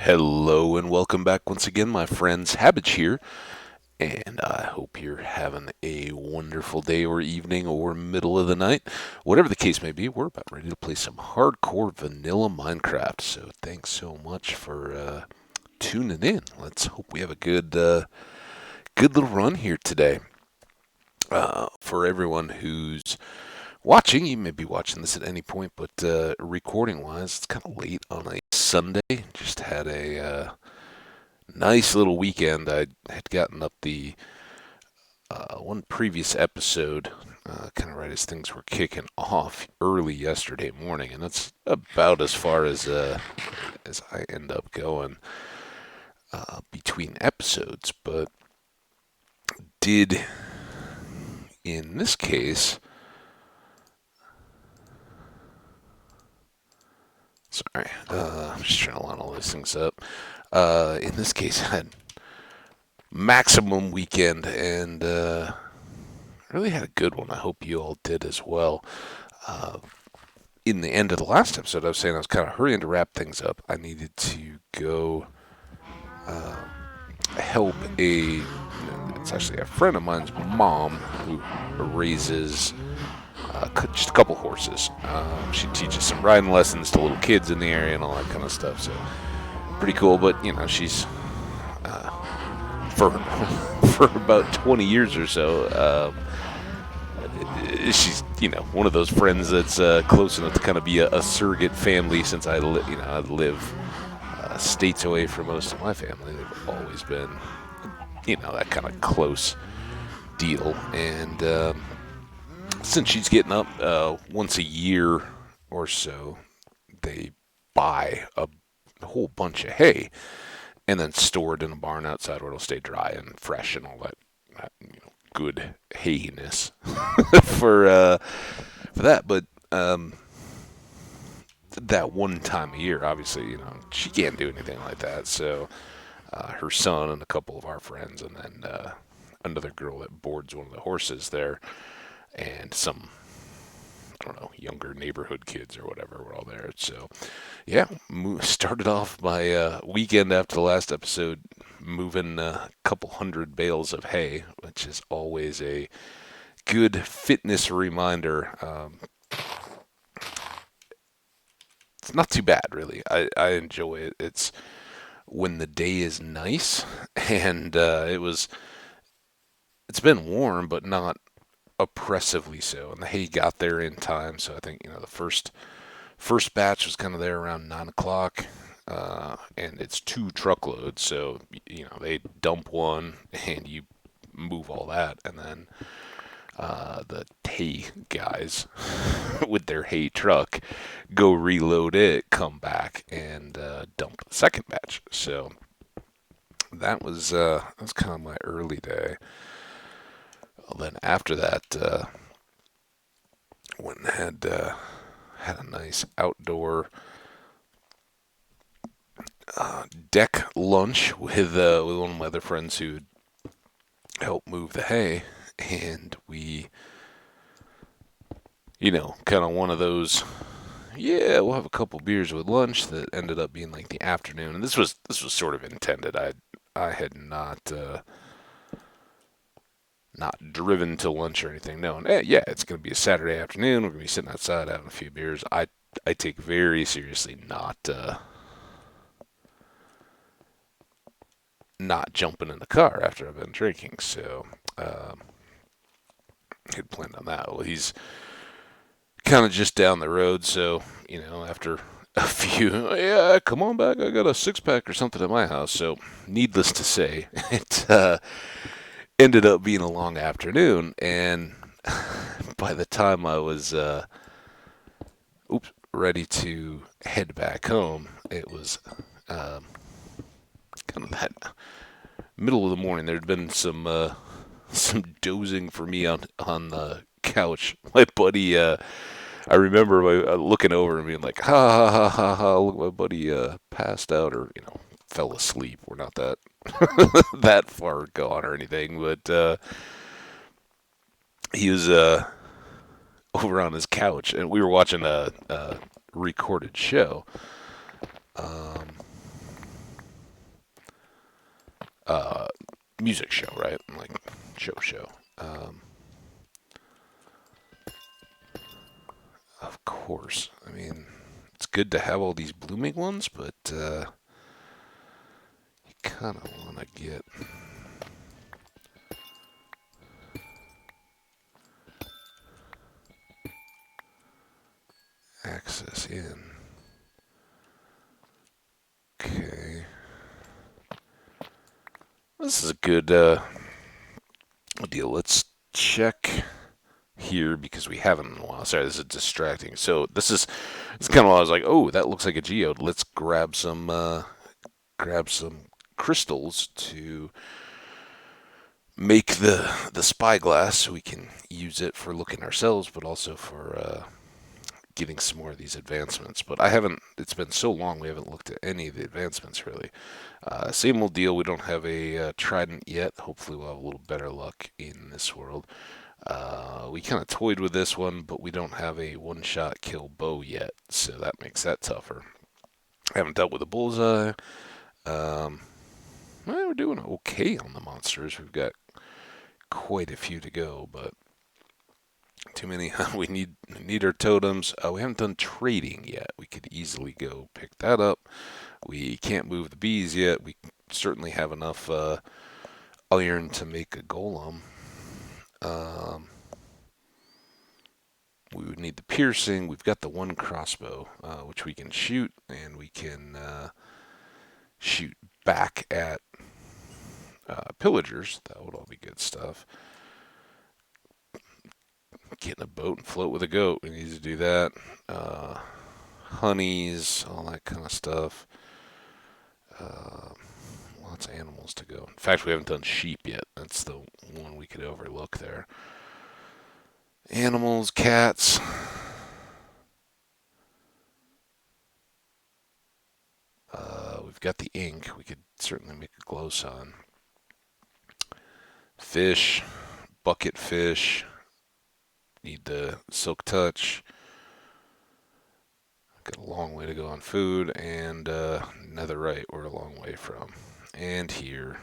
Hello and welcome back once again, my friends. Hambbage here, and I hope you're having a wonderful day or evening or middle of the night. Whatever the case may be, we're about ready to play some hardcore vanilla Minecraft. So thanks so much for tuning in. Let's hope we have a good little run here today. For everyone who's watching, you may be watching this at any point, but recording wise, it's kind of late on a Sunday. Just had a nice little weekend. I had gotten up the one previous episode, kind of right as things were kicking off early yesterday morning, and that's about as far as I end up going between episodes. But did in this case, sorry, I'm just trying to line all those things up. In this case, I had maximum weekend and really had a good one. I hope you all did as well. Uh, in the end of the last episode, I was saying I was kind of hurrying to wrap things up. I needed to go uh, help it's actually a friend of mine's mom who raises just a couple horses. She teaches some riding lessons to little kids in the area and all that kind of stuff. So pretty cool. But she's for for about 20 years or so. She's one of those friends that's close enough to kind of be a surrogate family. Since I live states away from most of my family, they've always been that kind of close deal. And since she's getting up once a year or so, they buy a whole bunch of hay and then store it in a barn outside where it'll stay dry and fresh and all that good hayiness for that. But that one time a year, obviously, she can't do anything like that. So her son and a couple of our friends, and then another girl that boards one of the horses there, and some, I don't know, younger neighborhood kids or whatever were all there. So yeah, started off my weekend after the last episode moving a couple hundred bales of hay, which is always a good fitness reminder. It's not too bad, really. I enjoy it. It's when the day is nice, and it's been warm, but not oppressively so. And the hay got there in time, so I think the first batch was kind of there around 9 o'clock. And it's 2 truckloads, so they dump one and you move all that, and then the hay guys with their hay truck go reload it, come back and dump the second batch. So that was kind of my early day. Well, then after that, went and had a nice outdoor deck lunch with one of my other friends who helped move the hay, and we, kind of one of those. Yeah, we'll have a couple beers with lunch. That ended up being like the afternoon, and this was sort of intended. I had not driven to lunch or anything. No, and yeah, it's gonna be a Saturday afternoon. We're gonna be sitting outside having a few beers. I take very seriously not jumping in the car after I've been drinking. So had planned on that. Well, he's kind of just down the road, so after a few, yeah, come on back. I got a 6 pack or something at my house. So, needless to say, it ended up being a long afternoon, and by the time I was ready to head back home, it was kind of that middle of the morning. There'd been some dozing for me on the couch. My buddy, I remember looking over and being like, ha ha ha ha ha. Look, my buddy passed out or fell asleep. We're not that that far gone or anything, but he was over on his couch, and we were watching a recorded show. Um, music show, right? Like show. Um, of course. I mean, it's good to have all these blooming ones, but you kind of want to get access in. Okay. This is a good deal. Let's check here because we haven't in a while. Sorry, this is distracting. So it's kind of I was like, oh, that looks like a geode. Let's grab some crystals to make the spyglass so we can use it for looking ourselves, but also for getting some more of these advancements. But I haven't. It's been so long we haven't looked at any of the advancements really. Same old deal. We don't have a trident yet. Hopefully, we'll have a little better luck in this world. We kind of toyed with this one, but we don't have a one-shot kill bow yet, so that makes that tougher. I haven't dealt with a bullseye. Um, we're doing okay on the monsters. We've got quite a few to go, but too many. We need our totems. We haven't done trading yet. We could easily go pick that up. We can't move the bees yet. We certainly have enough iron to make a golem. Um, we would need the piercing. We've got the one crossbow, which we can shoot, and we can shoot back at pillagers. That would all be good stuff. Get in a boat and float with a goat. We need to do that. Honeys, all that kind of stuff. Uh, Lots of animals to go. In fact, we haven't done sheep yet. That's the one we could overlook there. Animals, cats. We've got the ink. We could certainly make a glow sign. Fish, bucket fish. Need the silk touch. Got a long way to go on food, and netherite we're a long way from. And here,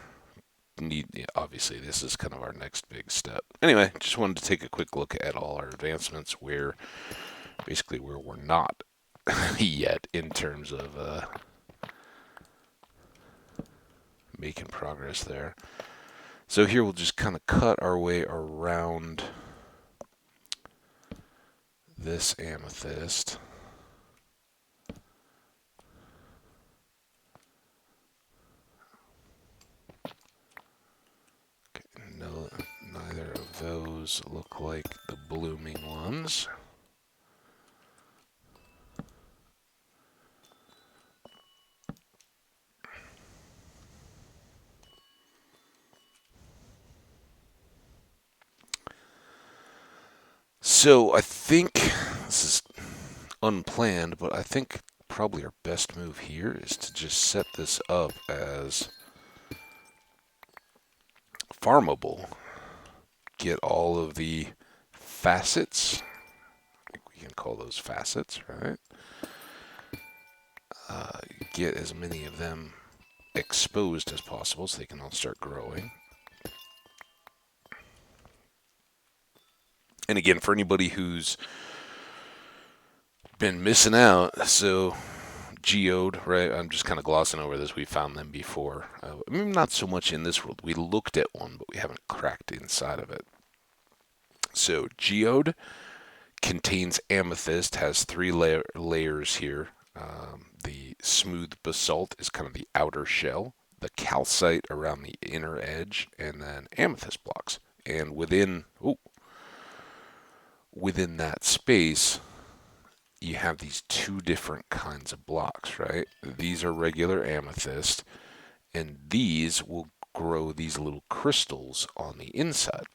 obviously this is kind of our next big step. Anyway, just wanted to take a quick look at all our advancements, where we're not yet in terms of making progress there. So here we'll just kind of cut our way around this amethyst. No, neither of those look like the blooming ones. So I think this is unplanned, but I think probably our best move here is to just set this up as farmable. Get all of the facets. I think we can call those facets, right? Get as many of them exposed as possible so they can all start growing. And again, for anybody who's been missing out, so geode, right? I'm just kind of glossing over this. We found them before. Not so much in this world. We looked at one, but we haven't cracked inside of it. So geode contains amethyst, has three layers here. The smooth basalt is kind of the outer shell, the calcite around the inner edge, and then amethyst blocks. And within that space, you have these two different kinds of blocks, right? These are regular amethyst, and these will grow these little crystals on the inside.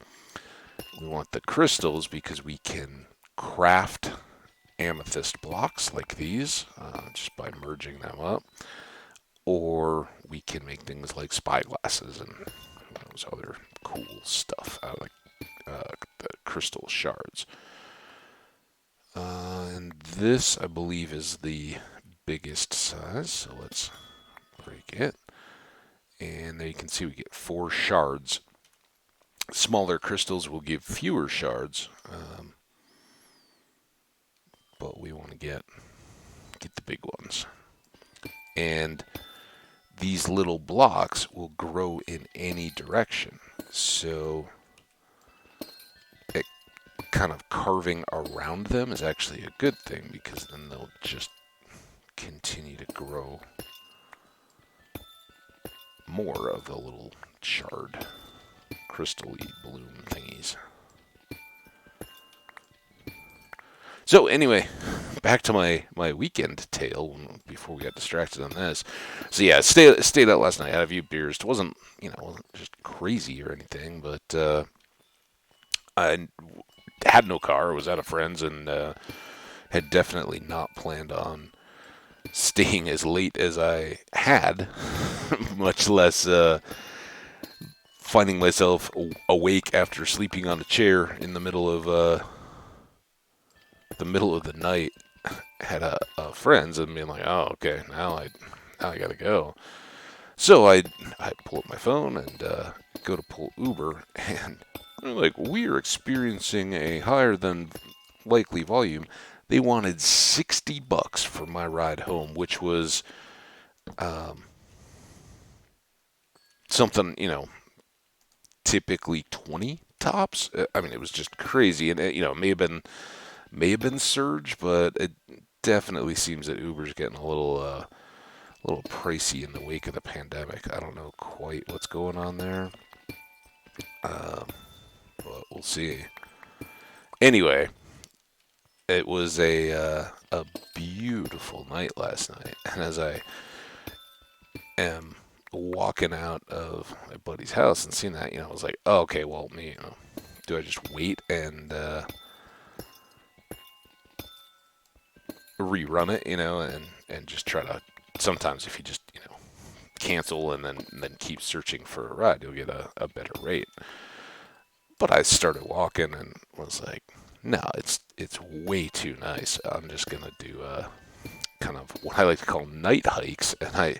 We want the crystals because we can craft amethyst blocks like these just by merging them up, or we can make things like spyglasses and those other cool stuff out of the crystal shards. And this, I believe, is the biggest size, so let's break it. And there you can see we get 4 shards. Smaller crystals will give fewer shards, but we want to get the big ones. And these little blocks will grow in any direction. So it kind of carving around them is actually a good thing, because then they'll just continue to grow more of the little shard crystal-y bloom thingies. So anyway, back to my weekend tale before we got distracted on this. So yeah, stayed out last night. Had a few beers. It wasn't just crazy or anything, but I had no car. Was at a friend's and had definitely not planned on staying as late as I had, much less finding myself awake after sleeping on a chair in the middle of the night at a friend's and being like, oh, okay, now I gotta go. So I pull up my phone and go to pull Uber, and like, we're experiencing a higher than likely volume. They wanted $60 for my ride home, which was something, typically 20 tops. I mean, it was just crazy, and it may have been surge, but it definitely seems that Uber's getting a little pricey in the wake of the pandemic. I don't know quite what's going on there, but we'll see. Anyway, it was a beautiful night last night, and as I am walking out of my buddy's house and seeing that, I was like, oh, okay, well, do I just wait and rerun it, and just try to. Sometimes if you just cancel and then keep searching for a ride, you'll get a better rate. But I started walking and was like, no, it's way too nice. I'm just gonna do kind of what I like to call night hikes, and I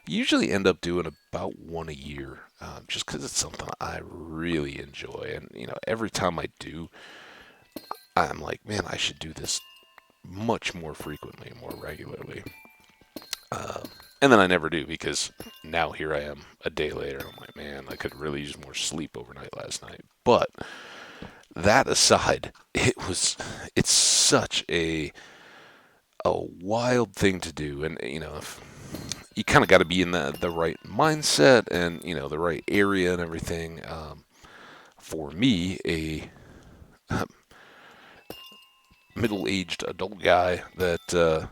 usually end up doing about one a year, just because it's something I really enjoy. And every time I do, I'm like, man, I should do this much more frequently, more regularly. And then I never do, because now here I am a day later. I'm like, man, I could really use more sleep overnight last night. But that aside, it's such a wild thing to do, and if you kind of got to be in the right mindset and the right area and everything. For me, a middle-aged adult guy that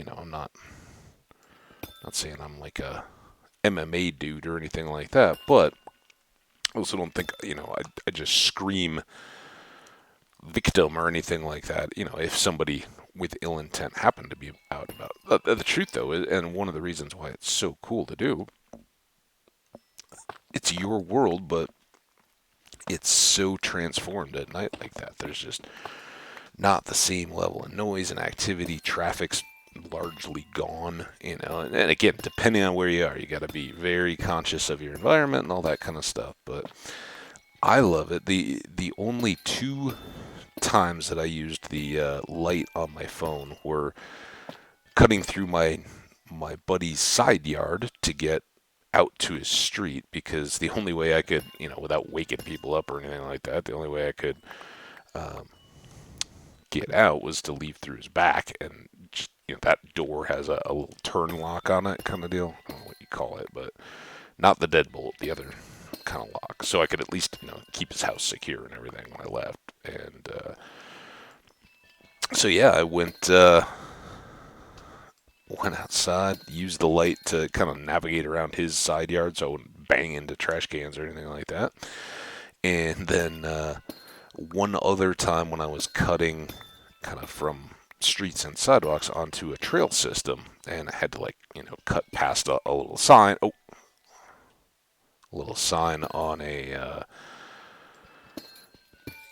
I'm not saying I'm like a MMA dude or anything like that, but I also don't think I just scream victim or anything like that. If somebody with ill intent happened to be out about the truth, though, and one of the reasons why it's so cool to do, it's your world, but it's so transformed at night like that. There's just not the same level of noise and activity. Traffic's largely gone, and again, depending on where you are, you got to be very conscious of your environment and all that kind of stuff. But I love it. The only 2 times that I used the light on my phone were cutting through my buddy's side yard to get out to his street, because the only way I could, without waking people up or anything like that, the only way I could get out was to leave through his back, and just, that door has a little turn lock on it, kind of deal. I don't know what you call it, but not the deadbolt, the other kind of lock, so I could at least keep his house secure and everything when I left. And so yeah, I went outside, used the light to kind of navigate around his side yard so I wouldn't bang into trash cans or anything like that. And then one other time when I was cutting kind of from streets and sidewalks onto a trail system, and I had to cut past a little sign. Oh, a little sign on a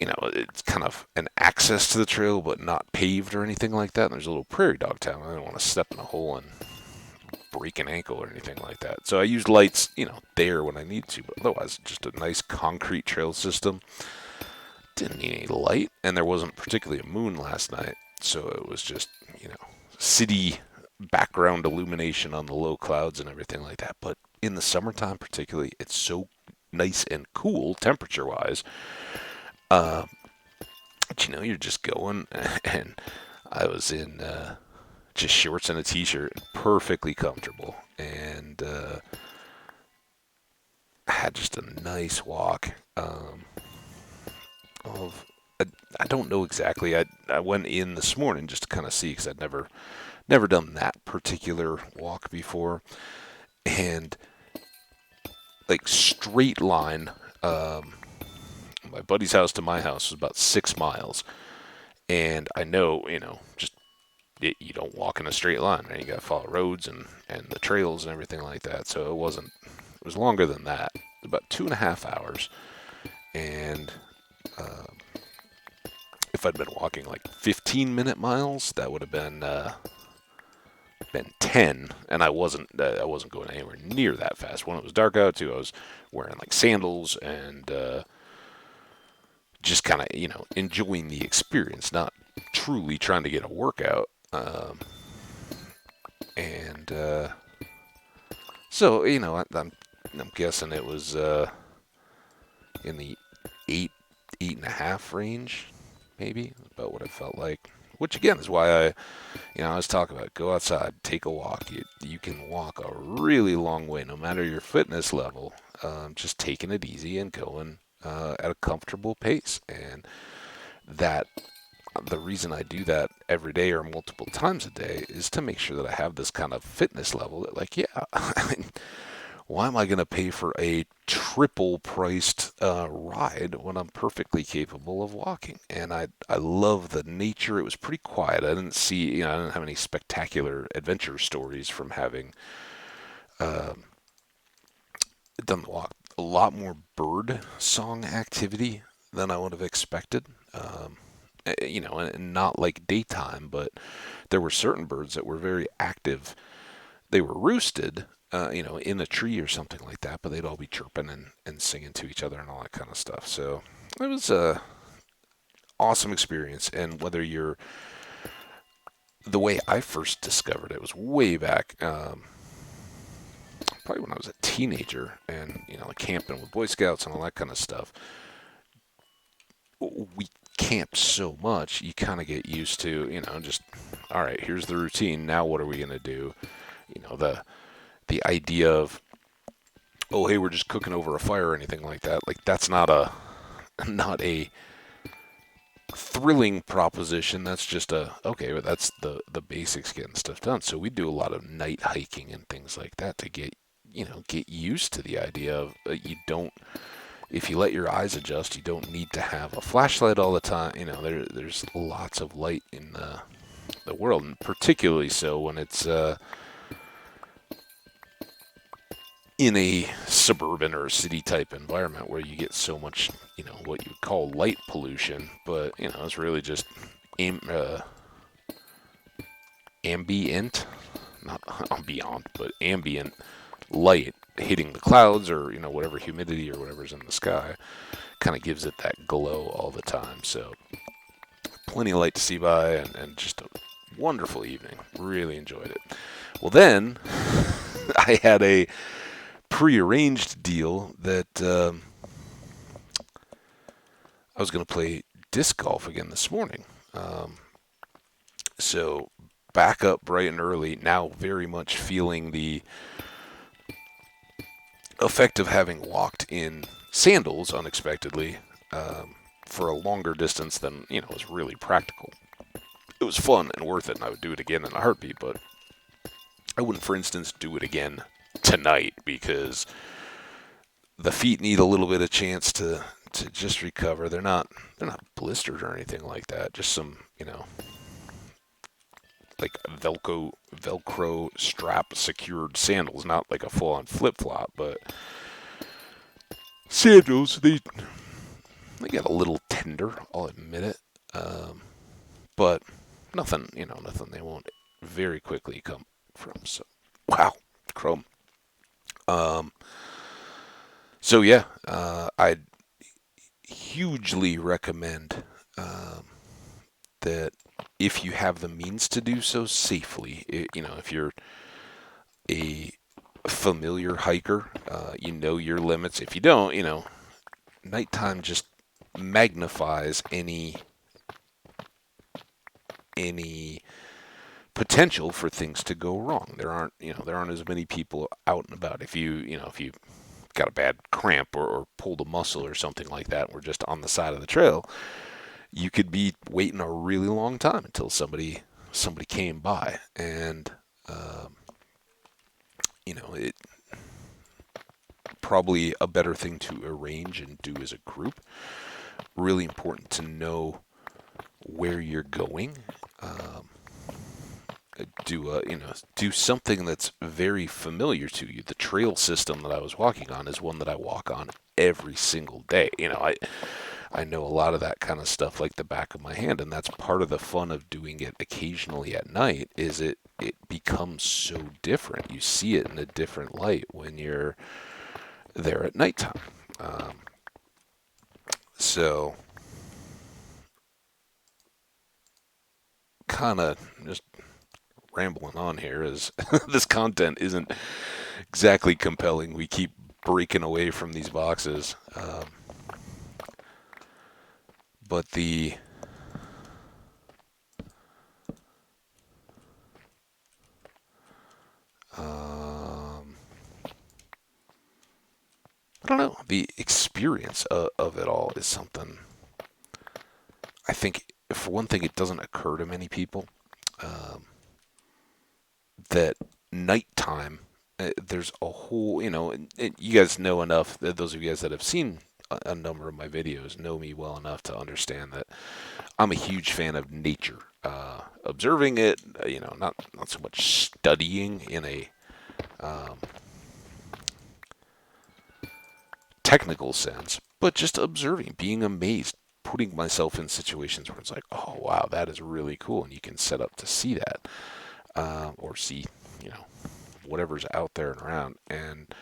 it's kind of an access to the trail, but not paved or anything like that. And there's a little prairie dog town. I didn't want to step in a hole and break an ankle or anything like that. So I used lights, there when I need to, but otherwise, just a nice concrete trail system. Didn't need any light, and there wasn't particularly a moon last night, so it was just, city background illumination on the low clouds and everything like that. But in the summertime, particularly, it's so nice and cool temperature wise. But you're just going, and I was in just shorts and a t-shirt, perfectly comfortable, and had just a nice walk. Of I don't know exactly. I went in this morning just to kind of see because I'd never done that particular walk before, and like straight line. My buddy's house to my house was about 6 miles, and I know, just you don't walk in a straight line, right? You got to follow roads and the trails and everything like that. So it was longer than that, about 2.5 hours. And if I'd been walking like 15-minute miles, that would have been 10, and I wasn't going anywhere near that fast. When it was dark out too, I was wearing like sandals and just kind of enjoying the experience, not truly trying to get a workout. And so I'm guessing it was in the 8.5 range, maybe about what it felt like. Which again is why I was talking about go outside, take a walk. You can walk a really long way, no matter your fitness level. Just taking it easy and going at a comfortable pace, and that the reason I do that every day or multiple times a day is to make sure that I have this kind of fitness level that, like, yeah, why am I going to pay for a triple priced ride when I'm perfectly capable of walking? And I love the nature. It was pretty quiet. I didn't see, I didn't have any spectacular adventure stories from having done the walk. A lot more bird song activity than I would have expected. And not like daytime, but there were certain birds that were very active. They were roosted, in a tree or something like that, but they'd all be chirping and singing to each other and all that kind of stuff. So it was a awesome experience. And whether you're the way I first discovered it was way back, probably when I was a teenager, and like camping with Boy Scouts and all that kind of stuff. We camped so much, you kind of get used to, just all right. Here's the routine. Now, what are we gonna do? The idea of, oh, hey, we're just cooking over a fire or anything like that. Like that's not a thrilling proposition. That's just okay, but that's the basics, getting stuff done. So we do a lot of night hiking and things like that to get used to the idea of you don't. If you let your eyes adjust, you don't need to have a flashlight all the time. There's lots of light in the world, and particularly so when it's in a suburban or city type environment where you get so much, what you would call light pollution, but it's really just ambient, not ambient, but ambient light hitting the clouds or whatever humidity or whatever's in the sky kind of gives it that glow all the time. So plenty of light to see by, and just a wonderful evening. Really enjoyed it. Well, then I had a prearranged deal that I was going to play disc golf again this morning. So back up bright and early, now very much feeling the effect of having walked in sandals unexpectedly for a longer distance than was really practical. It was fun and worth it, and I would do it again in a heartbeat. But I wouldn't, for instance, do it again tonight because the feet need a little bit of chance to just recover. They're not blistered or anything like that. Just some like Velcro strap secured sandals, not like a full on flip flop, but sandals. They get a little tender, I'll admit it, but nothing they won't very quickly come from. So wow, chrome. Um, so yeah, I hugely recommend that if you have the means to do so safely, if you're a familiar hiker, you know your limits. If you don't, nighttime just magnifies any potential for things to go wrong. There aren't as many people out and about. If you got a bad cramp or pulled a muscle or something like that, and we're just on the side of the trail, you could be waiting a really long time until somebody came by, and it probably a better thing to arrange and do as a group. Really important to know where you're going. Um, do something that's very familiar to you. The trail system that I was walking on is one that I walk on every single day. I know a lot of that kind of stuff like the back of my hand, and that's part of the fun of doing it occasionally at night. Is it becomes so different. You see it in a different light when you're there at nighttime. Um, so kind of just rambling on here as this content isn't exactly compelling. We keep breaking away from these boxes. But the I don't know, the experience of it all is something. I think, for one thing, it doesn't occur to many people um, that nighttime. There's a whole, you guys know enough. Those of you guys that have seen a number of my videos know me well enough to understand that I'm a huge fan of nature, observing it. Not so much studying in a um, technical sense, but just observing, being amazed, putting myself in situations where it's like, oh wow, that is really cool, and you can set up to see that, or see, you know, whatever's out there and around, and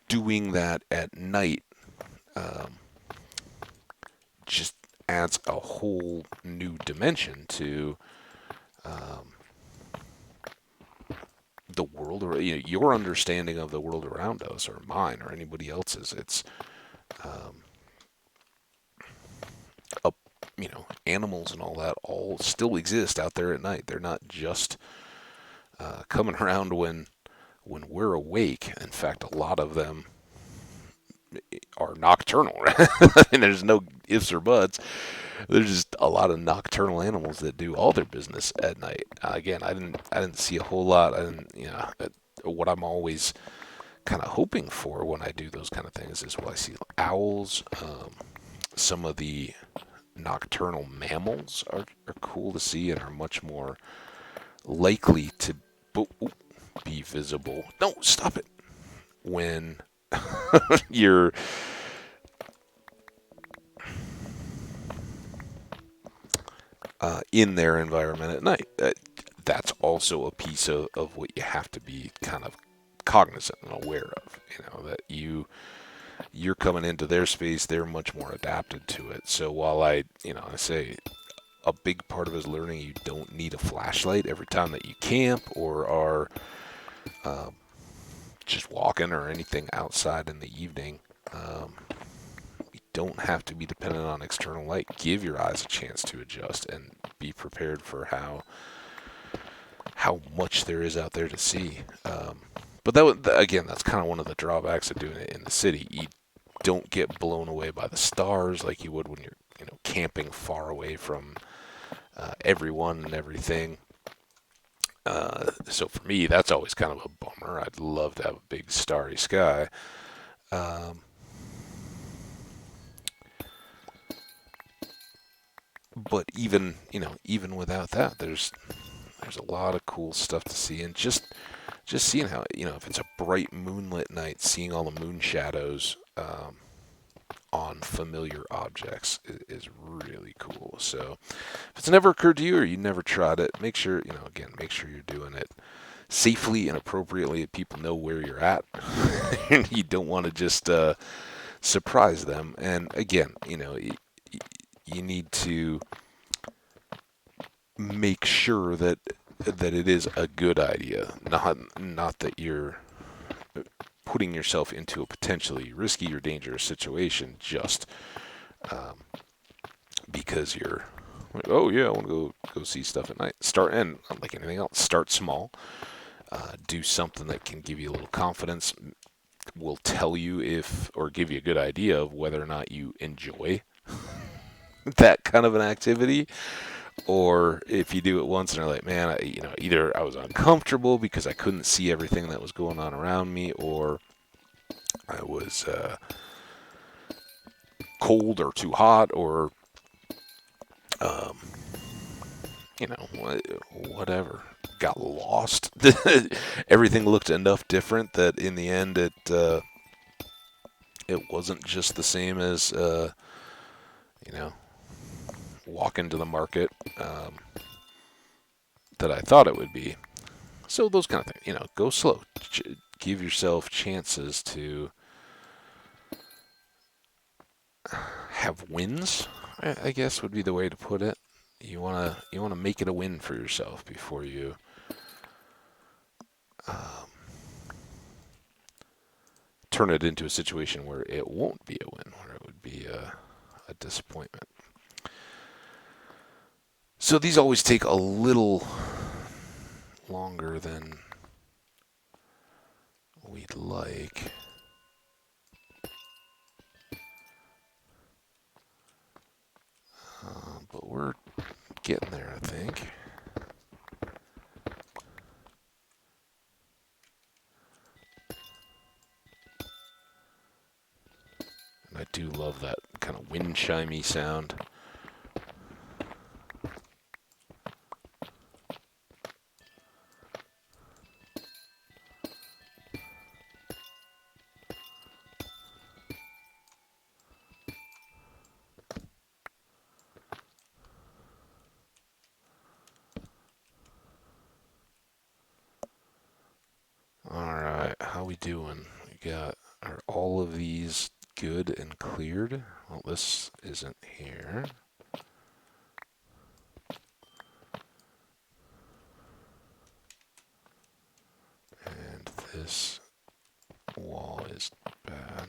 doing that at night um, just adds a whole new dimension to um, the world, or your understanding of the world around us, or mine, or anybody else's. It's um, a, animals and all that all still exist out there at night. They're not just coming around when we're awake. In fact, a lot of them are nocturnal. And there's no ifs or buts. There's just a lot of nocturnal animals that do all their business at night. Again, I didn't see a whole lot. I didn't, what I'm always kind of hoping for when I do those kind of things is, well, I see owls. Some of the nocturnal mammals are cool to see and are much more likely to be visible. No, stop it. When you're in their environment at night. That's also a piece of what you have to be kind of cognizant and aware of. That you're coming into their space, they're much more adapted to it. So while I say a big part of it is learning you don't need a flashlight every time that you camp or are um, just walking or anything outside in the evening. You don't have to be dependent on external light. Give your eyes a chance to adjust and be prepared for how much there is out there to see. But again, that's kind of one of the drawbacks of doing it in the city. You don't get blown away by the stars like you would when you're camping far away from everyone and everything. So for me, that's always kind of a bummer. I'd love to have a big starry sky. Um, but even without that, there's a lot of cool stuff to see, and just seeing how if it's a bright moonlit night, seeing all the moon shadows on familiar objects is really cool. So if it's never occurred to you or you never tried it, make sure make sure you're doing it safely and appropriately. People know where you're at. You don't want to just surprise them. And again, you need to make sure that it is a good idea, not that you're putting yourself into a potentially risky or dangerous situation just um, because you're like, oh yeah, I want to go see stuff at night. Start, and like anything else, start small. Do something that can give you a little confidence. Will tell you if, or give you a good idea of whether or not you enjoy that kind of an activity, or if you do it once and are like, man, either I was uncomfortable because I couldn't see everything that was going on around me, or I was cold or too hot, or um, whatever. Got lost. Everything looked enough different that in the end it wasn't just the same as you know walk into the market that I thought it would be. So those kind of things, go slow. Give yourself chances to have wins, I guess would be the way to put it. You wanna make it a win for yourself before you um, turn it into a situation where it won't be a win, where it would be a disappointment. So these always take a little longer than we'd like. But we're getting there, I think. And I do love that kind of wind chimey sound. Alright, how we doing? Are all of these good and cleared? Well, this isn't here. And this wall is bad.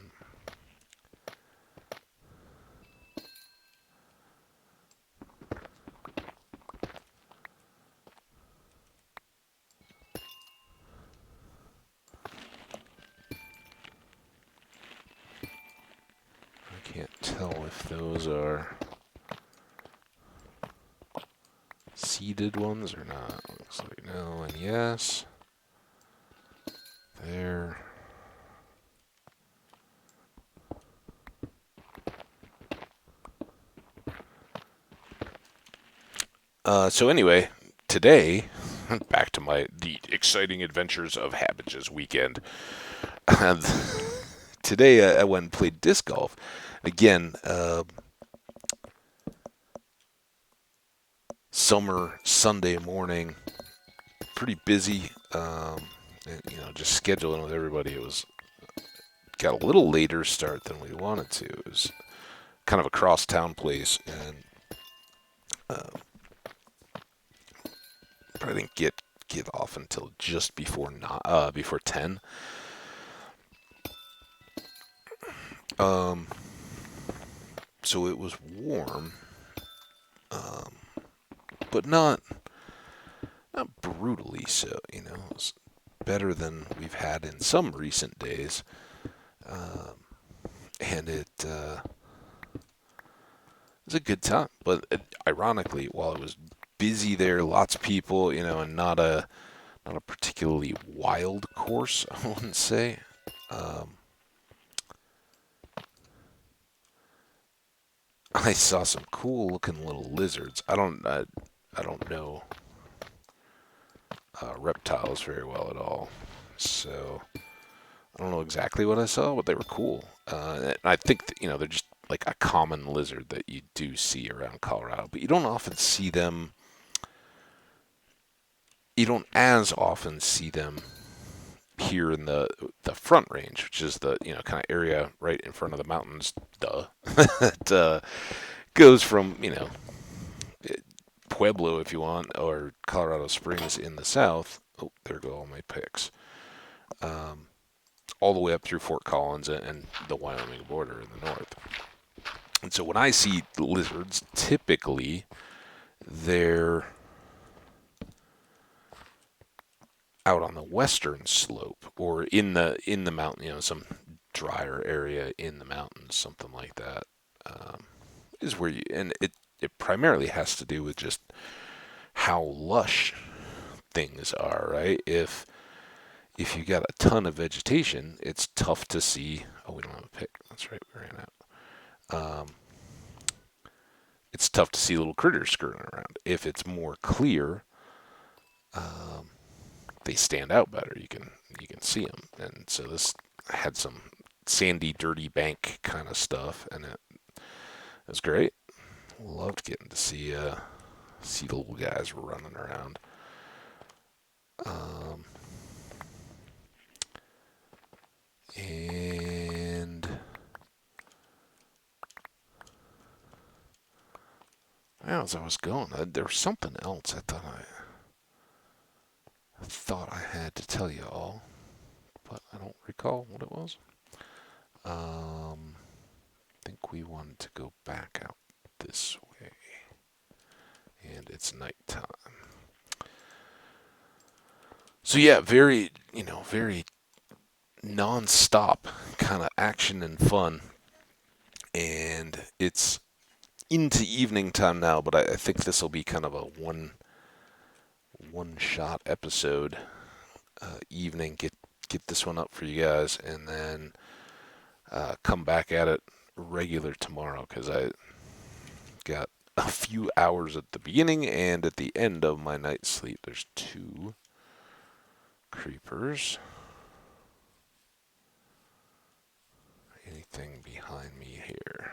I can't tell if those are seeded ones or not. Looks like no and yes. There. So anyway, today, back to the exciting adventures of Hambage's weekend. And today I went and played disc golf. Again, summer Sunday morning, pretty busy. And, just scheduling with everybody. It was got a little later start than we wanted to. It was kind of a cross town place, and probably didn't get off until just before before 10. So it was warm, um, but not brutally so. It was better than we've had in some recent days, and it was a good time. But ironically, while it was busy there, lots of people, and not a particularly wild course, I wouldn't say. Um, I saw some cool looking little lizards. I don't know reptiles very well at all, so I don't know exactly what I saw, but they were cool. And I think that, they're just like a common lizard that you do see around Colorado, but you don't often see them you don't as often see them here in the Front Range, which is the kind of area right in front of the mountains. Duh. It goes from Pueblo, if you want, or Colorado Springs in the south. Oh, there go all my picks. Um, all the way up through Fort Collins and the Wyoming border in the north. And so when I see lizards, typically they're out on the western slope or in the mountain, some drier area in the mountains, something like that. Is where it primarily has to do with just how lush things are, right? If you got a ton of vegetation, it's tough to see. Oh, we don't have a pick. That's right, we ran out. It's tough to see little critters skirting around. If it's more clear, um, they stand out better. You can see them, and so this had some sandy, dirty bank kind of stuff, and it was great. Loved getting to see the little guys running around. Um, and as I was going, there was something else I thought I had to tell you all, but I don't recall what it was. I think we wanted to go back out this way, and it's nighttime. So yeah, very non-stop kind of action and fun, and it's into evening time now. But I think this will be kind of a one shot episode. Evening, get this one up for you guys, and then come back at it regular tomorrow because I got a few hours at the beginning and at the end of my night's sleep. There's two creepers. Anything behind me here?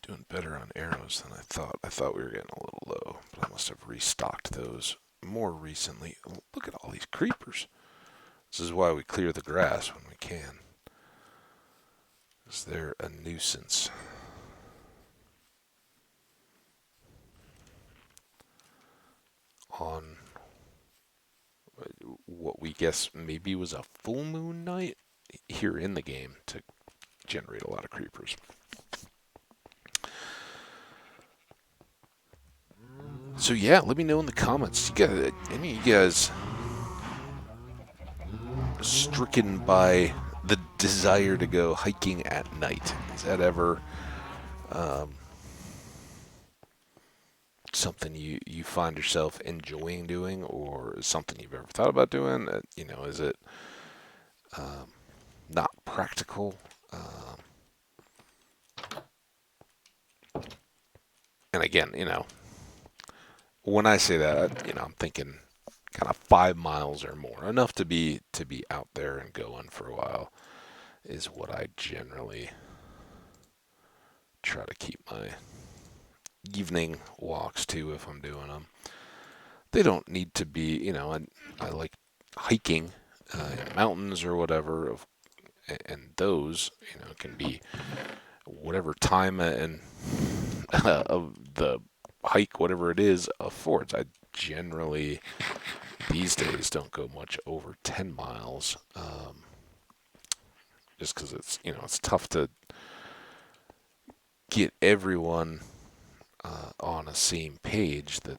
Doing better on arrows than I thought. I thought we were getting a little low, but I must have restocked those more recently. Oh, look at all these creepers. This is why we clear the grass when we can. Is there a nuisance? On what we guess maybe was a full moon night here in the game to generate a lot of creepers. So yeah, let me know in the comments. Any of you guys stricken by the desire to go hiking at night? Is that ever um, something you find yourself enjoying doing, or something you've ever thought about doing? Is it um, not practical? And again, when I say that, I'm thinking kind of 5 miles or more, enough to be out there and going for a while, is what I generally try to keep my evening walks to if I'm doing them. They don't need to be, I like hiking in mountains or whatever, and those, can be whatever time and of the hike, whatever it is, affords. I generally these days don't go much over 10 miles, just because it's tough to get everyone on a same page that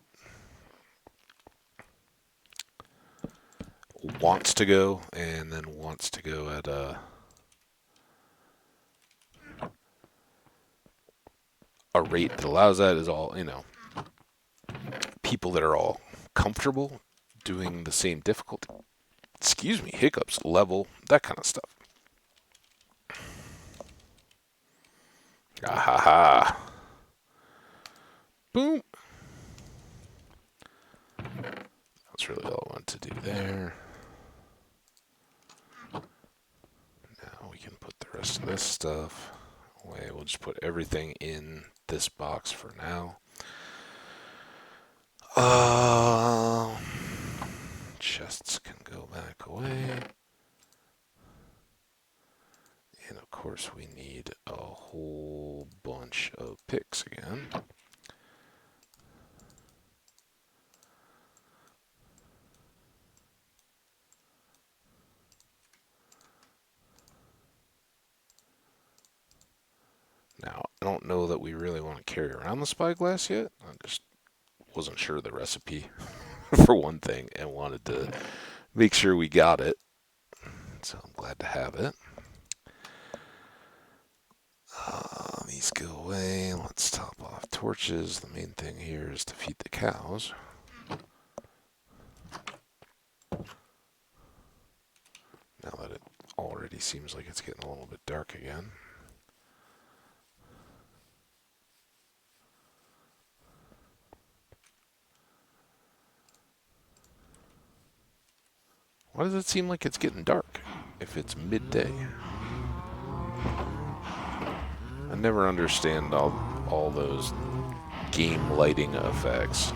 wants to go and then wants to go at a rate that allows that. Is all people that are all comfortable doing the same difficulty, excuse me, hiccups, level, that kind of stuff. Ah ha ha. Boom. That's really all I want to do there. Now we can put the rest of this stuff away. We'll just put everything in this box for now. Chests can go back away. And of course we need a whole bunch of picks again. Now, I don't know that we really want to carry around the spyglass yet. I just wasn't sure of the recipe for one thing and wanted to make sure we got it. So I'm glad to have it. These go away. Let's top off torches. The main thing here is to feed the cows. Now that it already seems like it's getting a little bit dark again. Why does it seem like it's getting dark if it's midday? I never understand all those game lighting effects.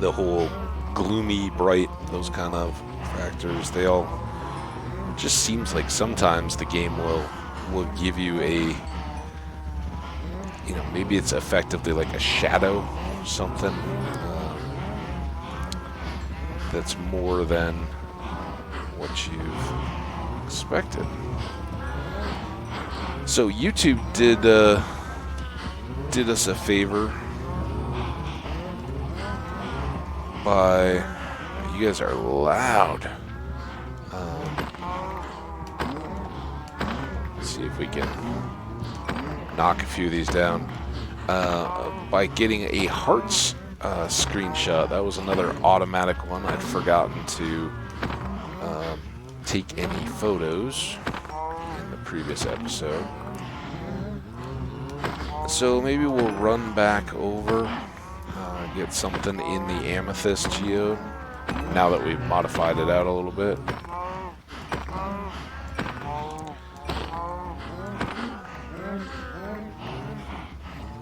The whole gloomy, bright, those kind of factors, they all just seems like sometimes the game will give you a, maybe it's effectively like a shadow, something that's more than what you've expected. So YouTube did us a favor by, you guys are loud. Let's see if we can knock a few of these down. By getting a hearts screenshot. That was another automatic one. I'd forgotten to take any photos in the previous episode. So maybe we'll run back over, get something in the amethyst geode, now that we've modified it out a little bit.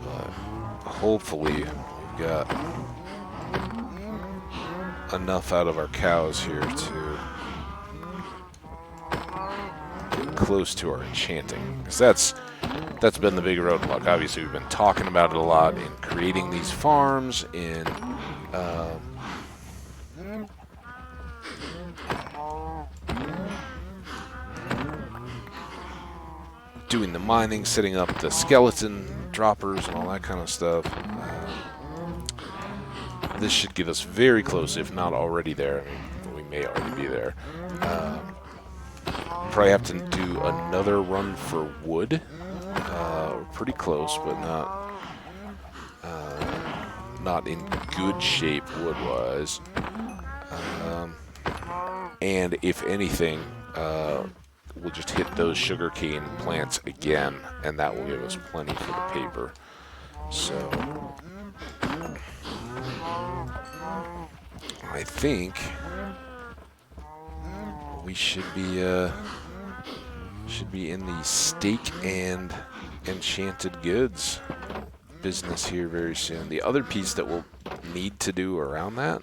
But hopefully we've got enough out of our cows here to get close to our enchanting, because that's been the big roadblock. Obviously, we've been talking about it a lot in creating these farms, in doing the mining, setting up the skeleton droppers and all that kind of stuff. This should get us very close, if not already there. I mean, we may already be there. Probably have to do another run for wood. We're pretty close, but not in good shape wood-wise. And if anything, we'll just hit those sugarcane plants again, and that will give us plenty for the paper. So I think we should be in the steak and enchanted goods business here very soon. The other piece that we'll need to do around that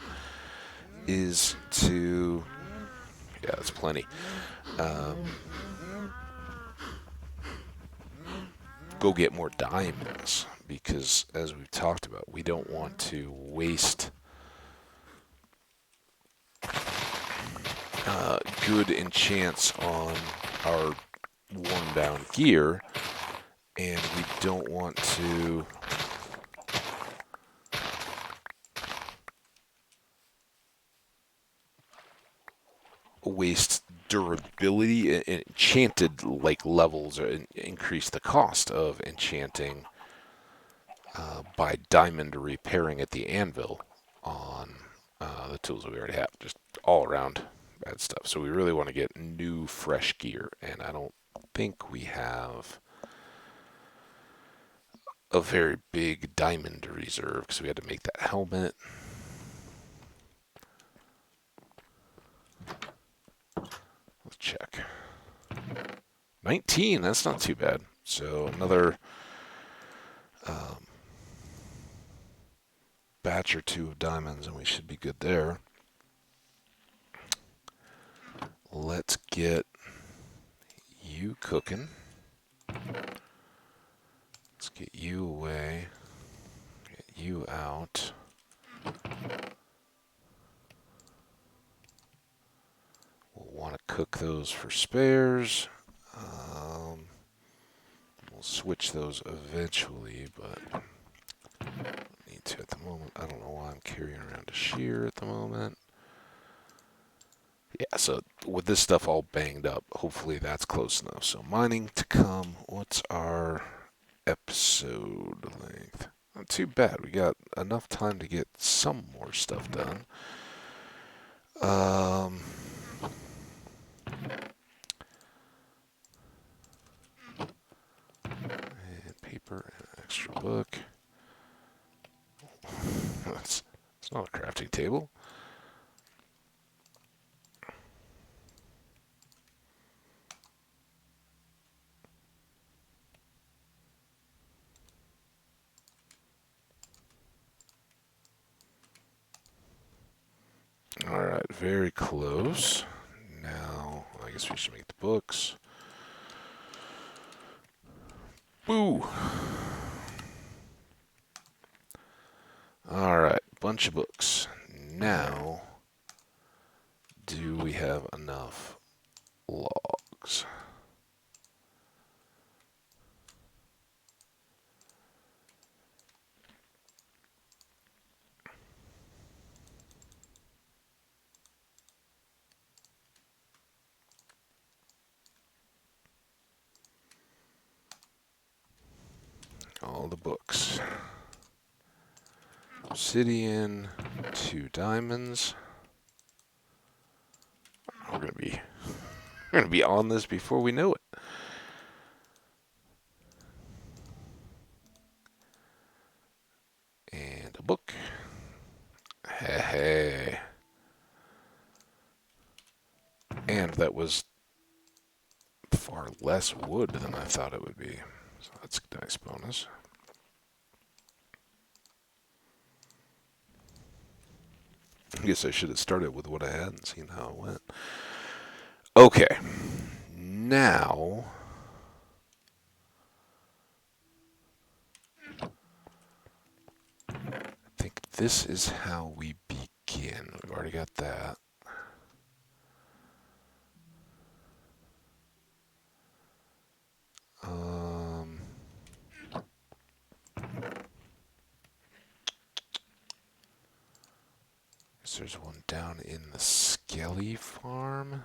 is to, yeah, that's plenty. Go get more diamonds, because as we've talked about, we don't want to waste good enchants on our worn down gear, and we don't want to waste durability. Enchanted like levels increase the cost of enchanting by diamond repairing at the anvil on the tools that we already have. Just all around bad stuff. So we really want to get new fresh gear, and I don't think we have a very big diamond reserve because we had to make that helmet. Let's check. 19, that's not too bad. So another batch or two of diamonds and we should be good there. Let's get you cooking. Let's get you away. Get you out. We'll want to cook those for spares. We'll switch those eventually, but need to at the moment. I don't know why I'm carrying around a shear at the moment. Yeah, so with this stuff all banged up, hopefully that's close enough. So mining to come. What's our episode length? Not too bad. We got enough time to get some more stuff done. And paper and an extra book. It's not a crafting table. Alright, very close. Now, I guess we should make the books. Boo! Alright, bunch of books. Now, do we have enough logs? All the books. Obsidian, 2 diamonds. We're gonna be on this before we know it. And a book. Hey. And that was far less wood than I thought it would be. So that's a nice bonus. I guess I should have started with what I had and seen how it went. Okay. Now, I think this is how we begin. We've already got that. Guess there's one down in the Skelly farm.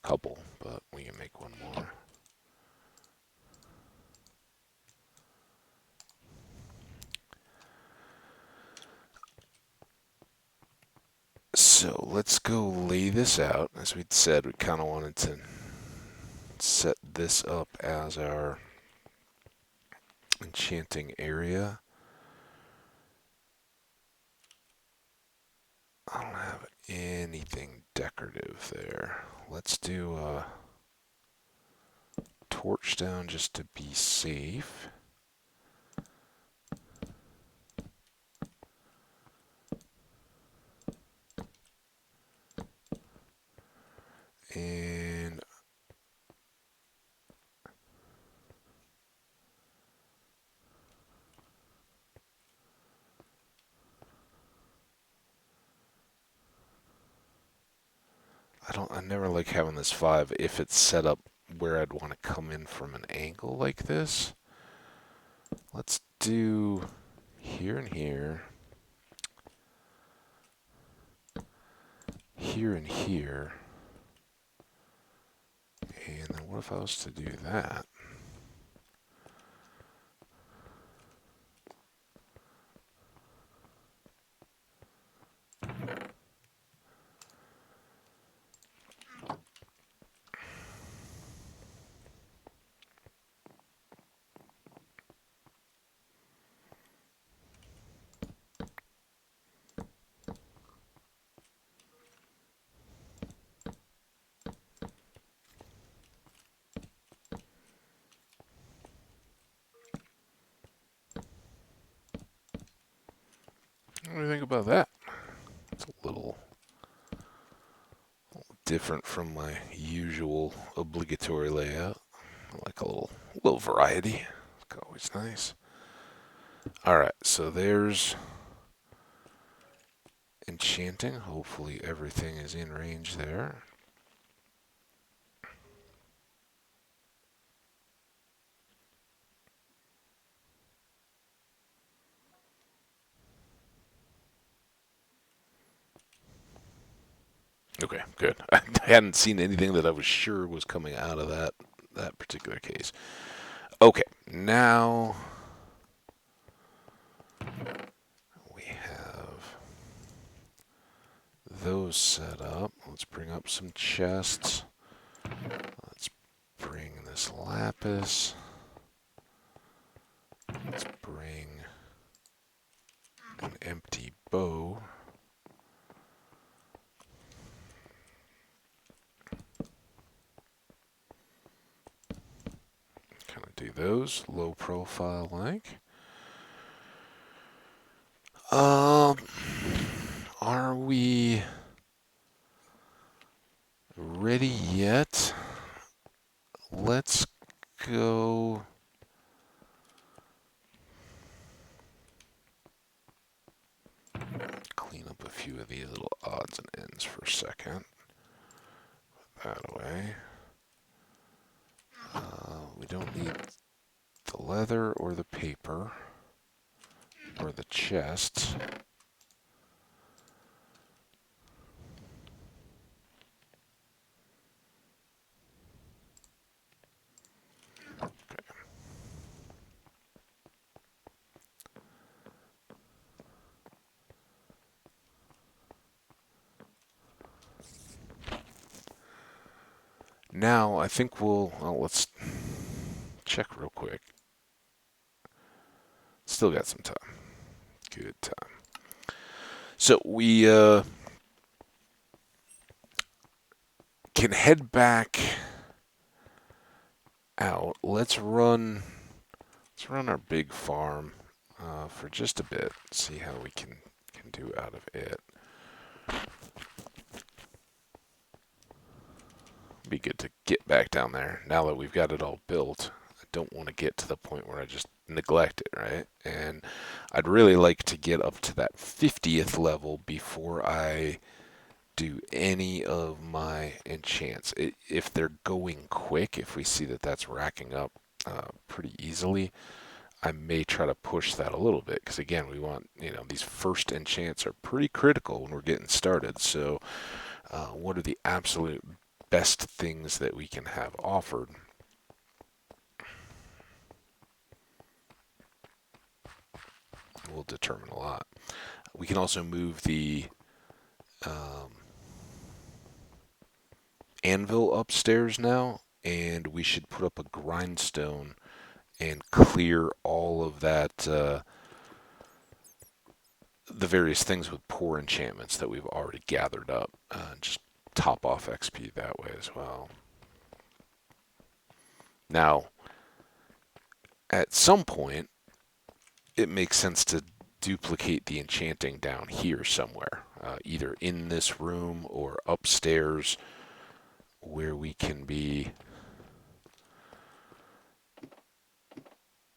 Couple, but we can make one more. So let's go lay this out. As we'd said, we kind of wanted to set this up as our enchanting area. I don't have anything decorative there. Let's do a torch down just to be safe. And I never like having this 5 if it's set up where I'd want to come in from an angle like this. Let's do here and here. Here and here. And then what if I was to do that? about that? It's a little different from my usual obligatory layout. I like a little variety. It's always nice. All right, so there's Enchanting. Hopefully everything is in range there. Okay, good. I hadn't seen anything that I was sure was coming out of that particular case. Okay, now we have those set up. Let's bring up some chests. Let's bring this lapis. Let's bring an empty bow. Kind of do those low profile like. Are we ready yet? Let's go. Clean up a few of these little odds and ends for a second. Put that away. We don't need the leather or the paper or the chests. Okay. Now I think let's check real quick. Still got some time. Good time. So we can head back out. Let's run our big farm for just a bit. See how we can do out of it. Be good to get back down there now that we've got it all built. I don't want to get to the point where I just neglect it, right? And I'd really like to get up to that 50th level before I do any of my enchants. If they're going quick, if we see that that's racking up pretty easily, I may try to push that a little bit because again, we want, these first enchants are pretty critical when we're getting started. So, what are the absolute best things that we can have offered? Will determine a lot. We can also move the anvil upstairs now, and we should put up a grindstone and clear all of that, the various things with poor enchantments that we've already gathered up. Just top off XP that way as well. Now, at some point, it makes sense to duplicate the enchanting down here somewhere, either in this room or upstairs, where we can be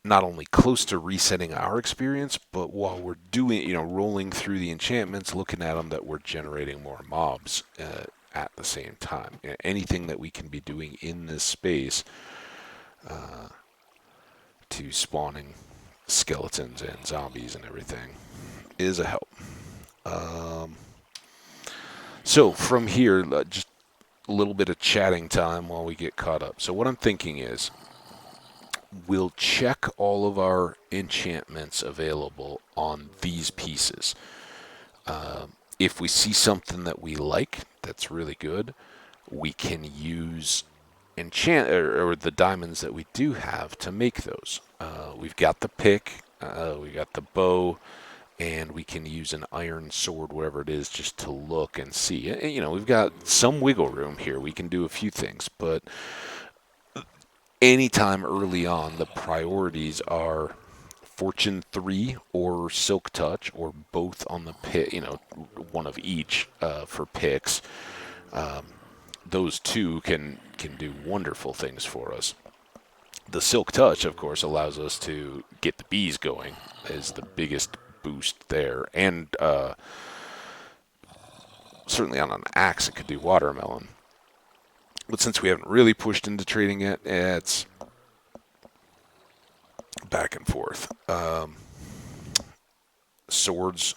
not only close to resetting our experience, but while we're doing, rolling through the enchantments, looking at them, that we're generating more mobs at the same time. Anything that we can be doing in this space to spawning skeletons and zombies and everything is a help. So from here, just a little bit of chatting time while we get caught up. So what I'm thinking is, we'll check all of our enchantments available on these pieces. If we see something that we like, that's really good, we can use enchant or the diamonds that we do have to make those. We've got the pick, we got the bow, and we can use an iron sword, wherever it is, just to look and see. We've got some wiggle room here. We can do a few things, but anytime early on, the priorities are Fortune 3 or Silk Touch, or both on the pick, one of each for picks. Those two can do wonderful things for us. The Silk Touch, of course, allows us to get the bees going, is the biggest boost there. And certainly on an axe, it could do watermelon. But since we haven't really pushed into trading yet, it's back and forth. Swords,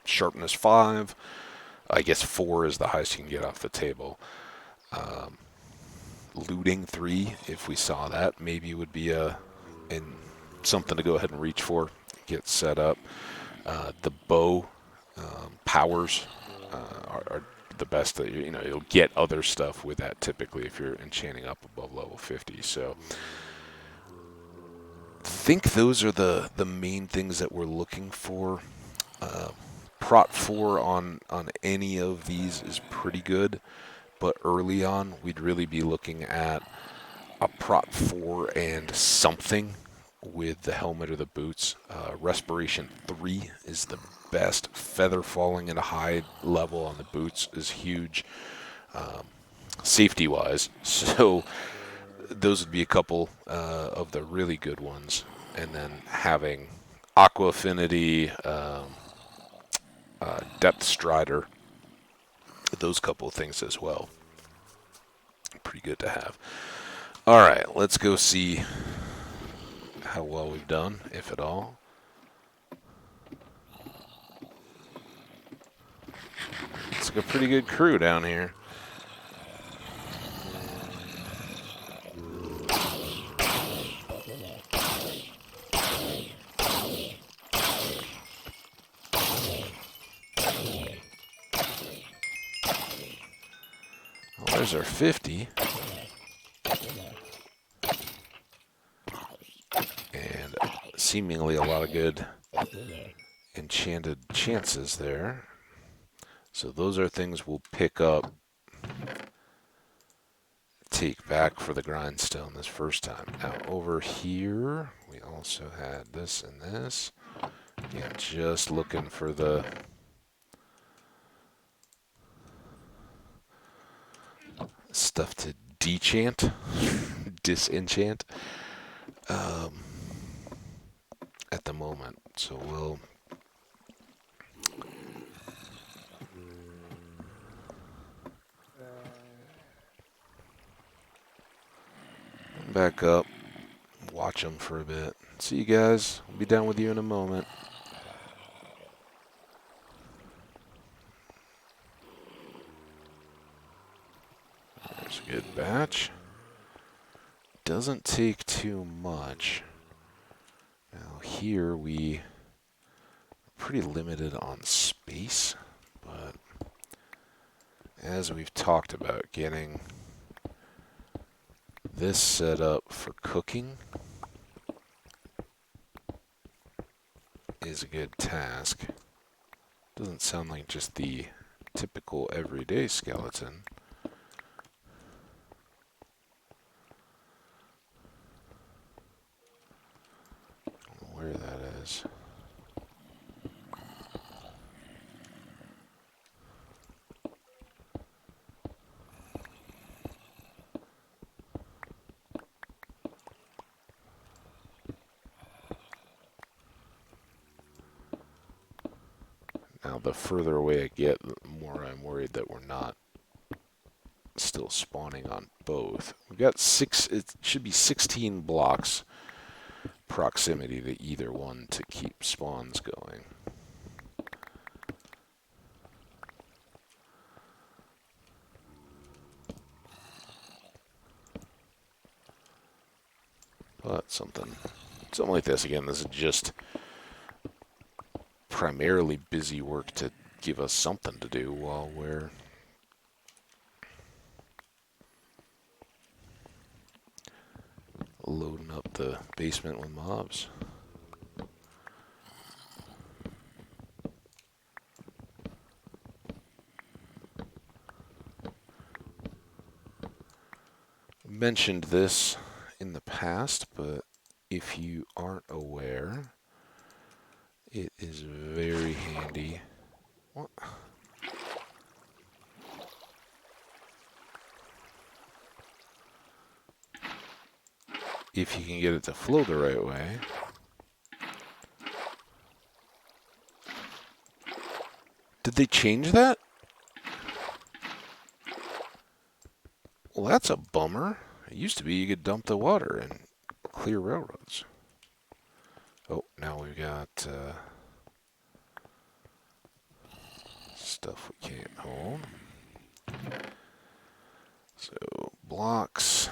sharpness 5. I guess 4 is the highest you can get off the table. Looting 3, if we saw that, maybe would be something to go ahead and reach for, get set up. The bow powers are the best. That you'll get other stuff with that typically if you're enchanting up above level 50. So I think those are the main things that we're looking for. Prot 4 on any of these is pretty good, but early on we'd really be looking at a Prot 4 and something with the helmet or the boots. Respiration 3 is the best. Feather falling at a high level on the boots is huge, safety-wise. So those would be a couple of the really good ones. And then having Aqua Affinity, Depth Strider, those couple of things as well. Pretty good to have. All right, let's go see how well we've done, if at all. It's like a pretty good crew down here. Well, there's our 50. And seemingly a lot of good enchanted chances there. So those are things we'll pick up, take back for the grindstone this first time. Now over here, we also had this and this. Yeah, just looking for the stuff to disenchant at the moment. So we'll back up, watch them for a bit. See you guys. I'll be down with you in a moment. There's a good batch. Doesn't take too much. Now here we are pretty limited on space, but as we've talked about, getting this set up for cooking is a good task. Doesn't sound like just the typical everyday skeleton. Where that is. Now, the further away I get, the more I'm worried that we're not still spawning on both. We've got it should be 16 blocks proximity to either one to keep spawns going. But something like this, again, this is just primarily busy work to give us something to do while we're loading up the basement with mobs. Mentioned this in the past, but if you aren't aware, It is very handy. What? If you can get it to flow the right way. Did they change that? Well, that's a bummer. It used to be you could dump the water and clear railroads. Oh, now we've got stuff we can't hold. So, blocks.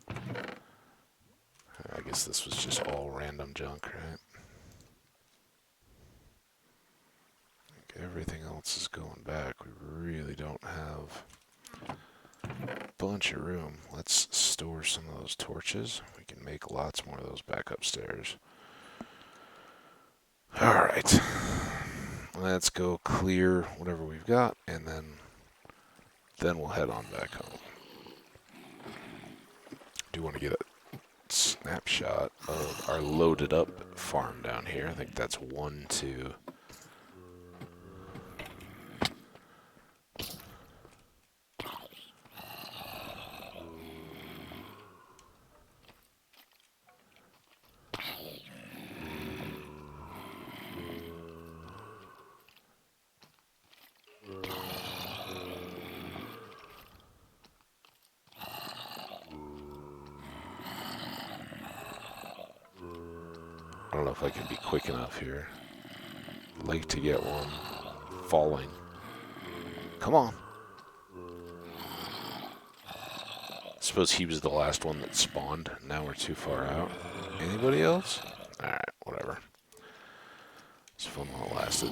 I guess this was just all random junk, right? Everything else is going back. We really don't have a bunch of room. Let's store some of those torches. We can make lots more of those back upstairs. Alright. Let's go clear whatever we've got, and then we'll head on back home. Do want to get a snapshot of our loaded up farm down here. I think that's 1, 2. I don't know if I can be quick enough here. I'd like to get one falling. Come on. I suppose he was the last one that spawned. Now we're too far out. Anybody else? Alright, whatever. It's fun while it lasted.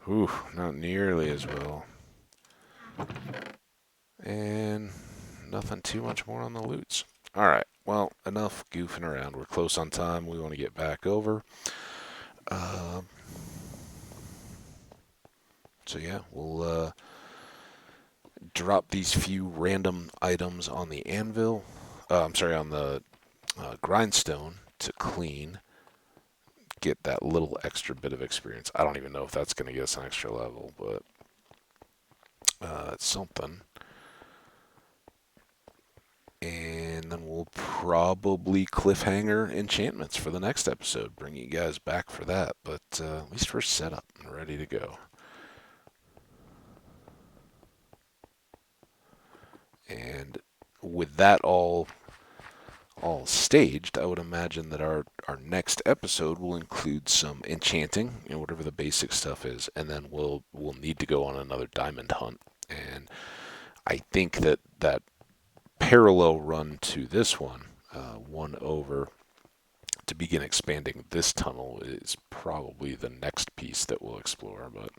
Ooh, not nearly as well. And nothing too much more on the loots. Alright, well, enough goofing around. We're close on time. We want to get back over. So yeah, we'll drop these few random items on the anvil. I'm sorry, on the grindstone to clean. Get that little extra bit of experience. I don't even know if that's going to get us an extra level, but it's something. And then we'll probably cliffhanger enchantments for the next episode. Bring you guys back for that, but at least we're set up and ready to go. And with that all staged, I would imagine that our next episode will include some enchanting, whatever the basic stuff is, and then we'll need to go on another diamond hunt. And I think that parallel run to this one, one over to begin expanding this tunnel, is probably the next piece that we'll explore. But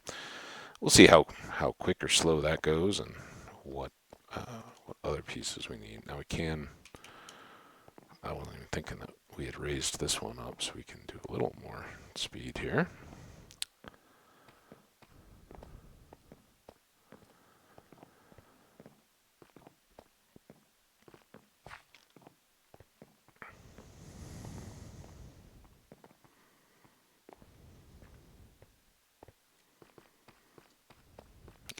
we'll see how quick or slow that goes, and what other pieces we need. Now we can. I wasn't even thinking that we had raised this one up, so we can do a little more speed here.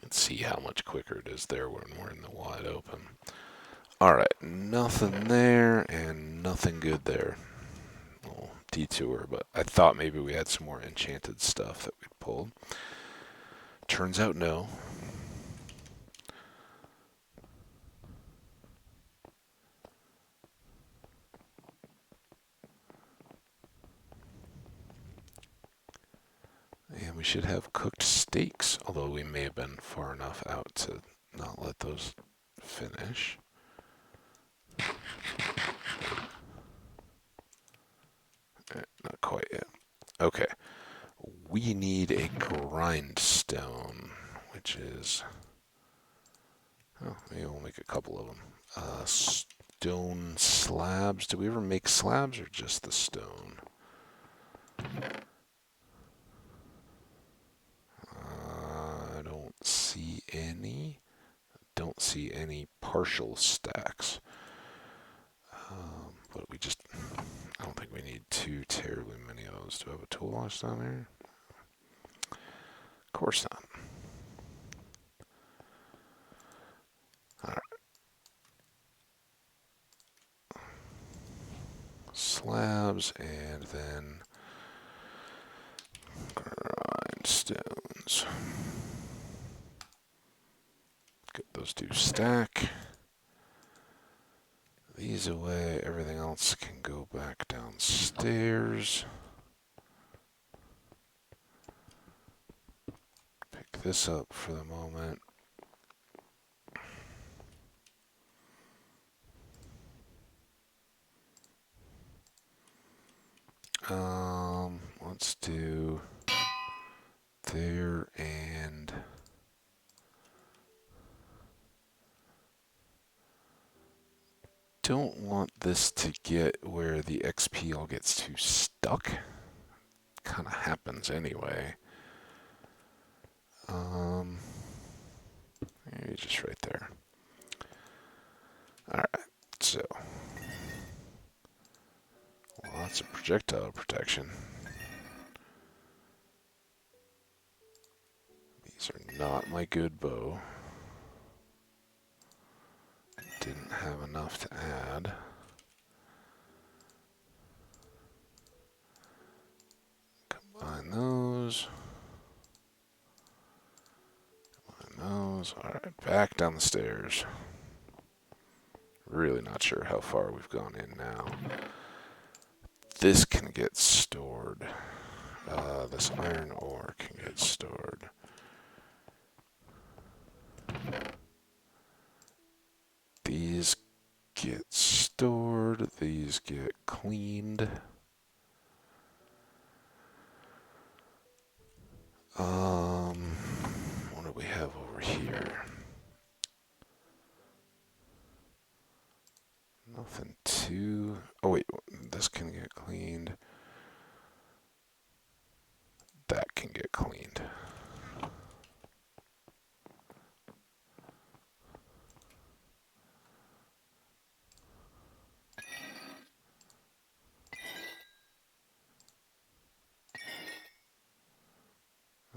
Let's see how much quicker it is there when we're in the wide open. Alright, nothing there, and nothing good there. Little detour, but I thought maybe we had some more enchanted stuff that we'd pulled. Turns out no. And we should have cooked steaks, although we may have been far enough out to not let those finish. Not quite yet. Okay. We need a grindstone, which is... Oh, maybe we'll make a couple of them. Stone slabs. Do we ever make slabs or just the stone? any. Don't see any partial stacks. But I don't think we need too terribly many of those. Do I have a tool launch down there? Of course not. Alright. Slabs and then grindstones. Get those two stack. These away. Everything else can go back downstairs. Pick this up for the moment. Let's do there and don't want this to get where the XP all gets too stuck. Kind of happens anyway. Maybe just right there. Alright, so lots of projectile protection. These are not my good bow. Didn't have enough to add. Combine those. Combine those. Alright, back down the stairs. Really not sure how far we've gone in now. This can get stored. This iron ore can get stored. These get stored. These get cleaned. What do we have over here? Nothing too... Oh wait, this can get cleaned. That can get cleaned.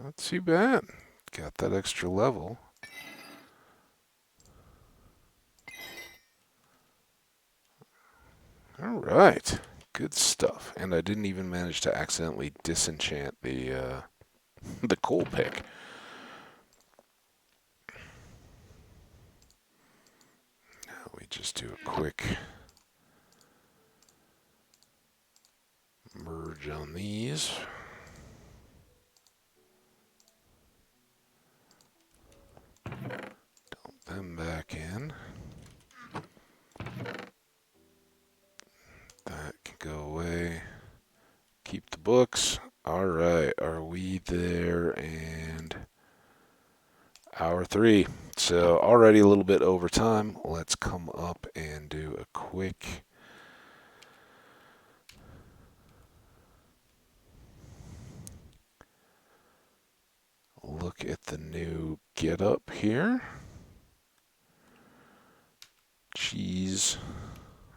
Not too bad. Got that extra level. All right, good stuff. And I didn't even manage to accidentally disenchant the the coal pick. Now we just do a quick merge on these. Dump them back in. That can go away. Keep the books. All right, are we there? And hour 3. So already a little bit over time. Let's come up and do a quick look at the new get up here. Cheese.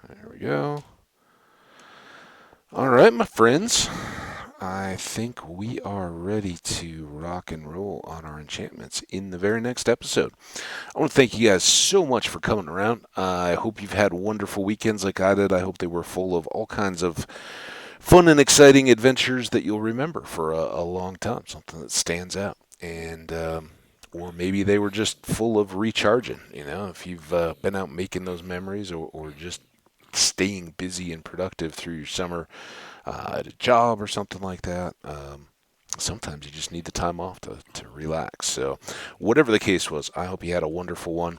There we go. All right, my friends. I think we are ready to rock and roll on our enchantments in the very next episode. I want to thank you guys so much for coming around. I hope you've had wonderful weekends like I did. I hope they were full of all kinds of fun and exciting adventures that you'll remember for a long time, something that stands out. And or maybe they were just full of recharging, if you've been out making those memories or just staying busy and productive through your summer at a job or something like that. Sometimes you just need the time off to relax. So whatever the case was, I hope you had a wonderful one.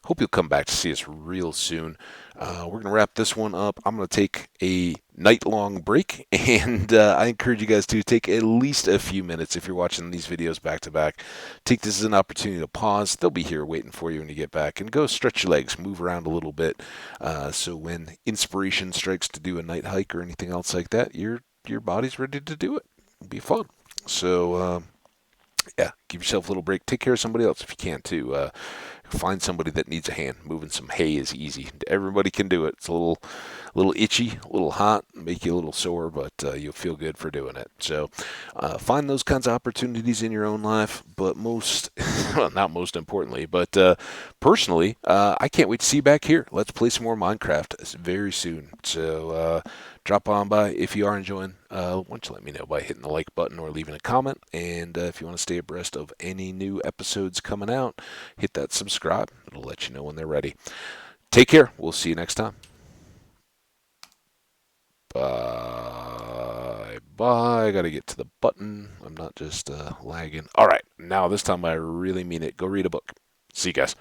Hope you'll come back to see us real soon. We're going to wrap this one up. I'm going to take a night-long break, and I encourage you guys to take at least a few minutes if you're watching these videos back-to-back. Take this as an opportunity to pause. They'll be here waiting for you when you get back, and go stretch your legs, move around a little bit, so when inspiration strikes to do a night hike or anything else like that, your body's ready to do it. It'll be fun. So Yeah, give yourself a little break. Take care of somebody else if you can too. Find somebody that needs a hand. Moving some hay is easy. Everybody can do it. It's a little itchy, a little hot, make you a little sore, but you'll feel good for doing it. So find those kinds of opportunities in your own life. But most, well, not most importantly, but personally, I can't wait to see you back here. Let's play some more Minecraft very soon. So drop on by if you are enjoying. Why don't you let me know by hitting the like button or leaving a comment? And if you want to stay abreast of any new episodes coming out, hit that subscribe. It'll let you know when they're ready. Take care. We'll see you next time. Bye. Bye. I got to get to the button. I'm not just lagging. All right. Now, this time I really mean it. Go read a book. See you guys.